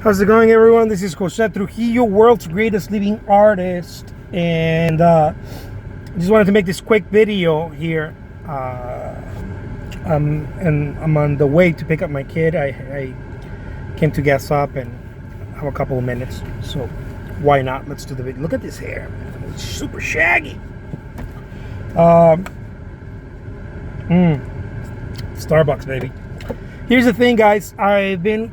How's it going, everyone? This is Jose Trujillo, world's greatest living artist, and I just wanted to make this quick video here. And I'm on the way to pick up my kid. I came to gas up and have a couple of minutes, so why not? Let's do the video. Look at this hair, man. It's super shaggy. Starbucks, baby. Here's the thing, guys. I've been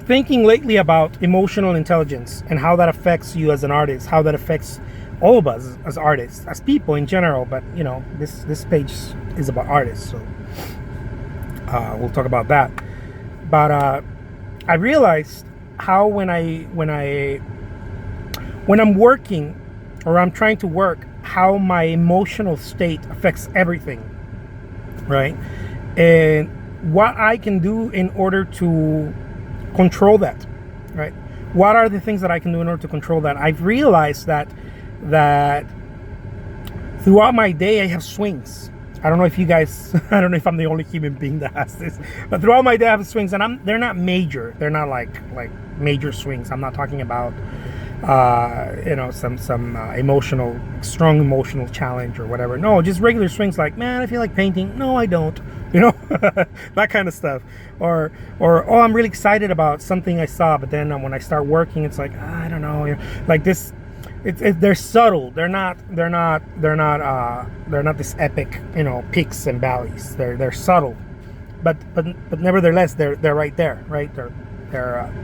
thinking lately about emotional intelligence and how that affects you as an artist, how that affects all of us as artists, as people in general. But you know, this page is about artists, so we'll talk about that. But I realized how when I'm working or I'm trying to work, how my emotional state affects everything, right? And what I can do in order to control that, right? What are the things that I can do in order to control that? I've realized that throughout my day I have swings. I don't know if you guys, I don't know if I'm the only human being that has this, but throughout my day I have swings, and they're not major. They're not like major swings. I'm not talking about some emotional, strong emotional challenge or whatever. No, just regular swings like, man, I feel like painting. No, I don't. That kind of stuff. Or oh, I'm really excited about something I saw, but then when I start working, it's like, I don't know, like this. They're subtle. They're not this epic, peaks and valleys. They're subtle, but nevertheless, they're right there, right?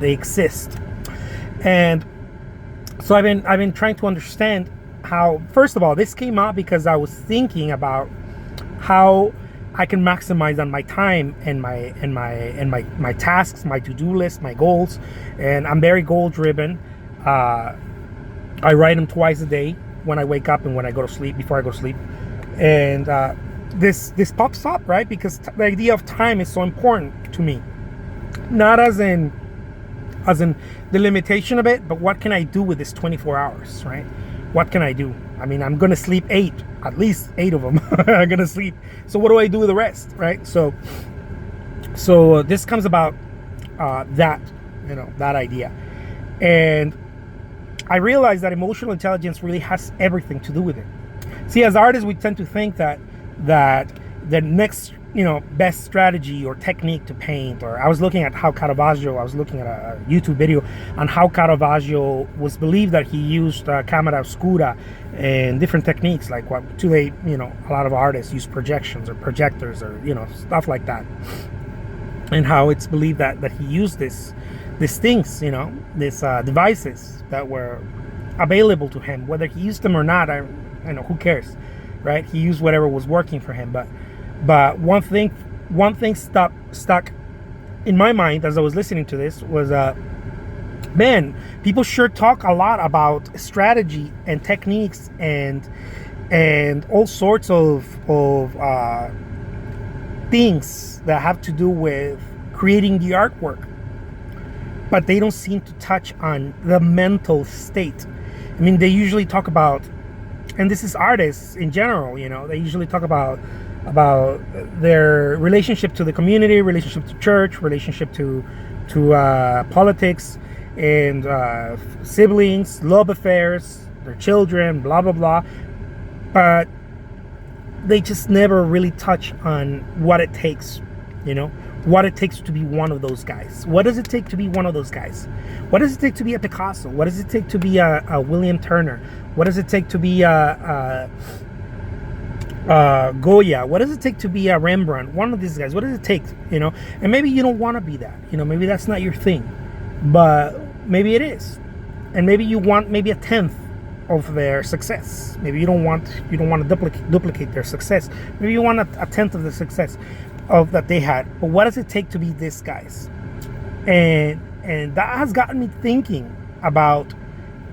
They exist. And so I've been trying to understand how. First of all, this came up because I was thinking about how I can maximize on my time and my tasks, my to-do list, my goals. And I'm very goal driven. I write them twice a day, when I wake up and when I go to sleep, before I go to sleep. And this pops up, right? Because the idea of time is so important to me. Not as in the limitation of it, but what can I do with this 24 hours, right? What can I do? I mean, I'm going to sleep at least eight of them. I'm going to sleep. So what do I do with the rest, right? So this comes about that idea. And I realize that emotional intelligence really has everything to do with it. See, as artists, we tend to think that the next best strategy or technique to paint, or I was looking at how Caravaggio, I was looking at a YouTube video on how Caravaggio was believed that he used camera oscura and different techniques, like what today a lot of artists use projections or projectors or stuff like that, and how it's believed that he used these things, these devices that were available to him. Whether he used them or not, who cares, right? He used whatever was working for him. But one thing stuck in my mind as I was listening to this was, man, people sure talk a lot about strategy and techniques and all sorts of things that have to do with creating the artwork, but they don't seem to touch on the mental state. I mean, they usually talk about, and this is artists in general, they usually talk about their relationship to the community, relationship to church, relationship to politics, and siblings, love affairs, their children, blah blah blah. But they just never really touch on what it takes, what it takes to be one of those guys. What does it take to be one of those guys? What does it take to be a Picasso? What does it take to be a William Turner? What does it take to be a Goya? What does it take to be a Rembrandt? One of these guys. What does it take? And maybe you don't want to be that. Maybe that's not your thing, but maybe it is. And maybe you want maybe a tenth of their success. Maybe you don't want to duplicate their success. Maybe you want a tenth of the success of that they had. But what does it take to be this guys? And that has gotten me thinking about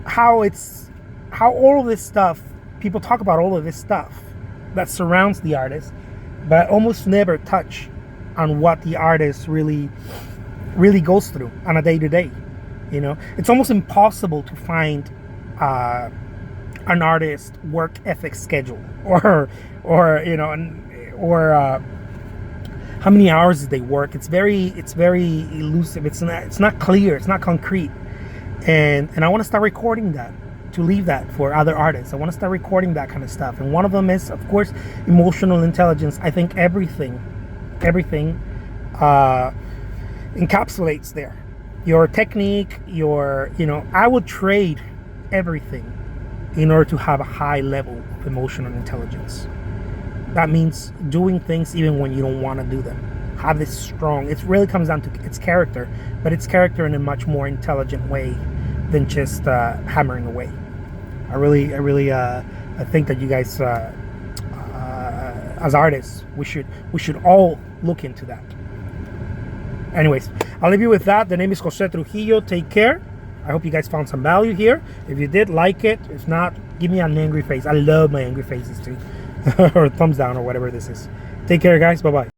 how all of this stuff, people talk about all of this stuff that surrounds the artist, but almost never touch on what the artist really goes through on a day-to-day. It's almost impossible to find an artist work ethic schedule or how many hours did they work. It's very elusive. It's not clear. It's not concrete. And I want to start recording that, to leave that for other artists. I want to start recording that kind of stuff. And one of them is, of course, emotional intelligence. I think everything encapsulates there. Your technique, I would trade everything in order to have a high level of emotional intelligence. That means doing things even when you don't want to do them. Have this strong, it really comes down to its character, but its character in a much more intelligent way than just hammering away. I really think that you guys, as artists, we should all look into that. Anyways, I'll leave you with that. The name is Jose Trujillo. Take care. I hope you guys found some value here. If you did, like it. If not, give me an angry face. I love my angry faces too. Or thumbs down or whatever this is. Take care, guys. Bye-bye.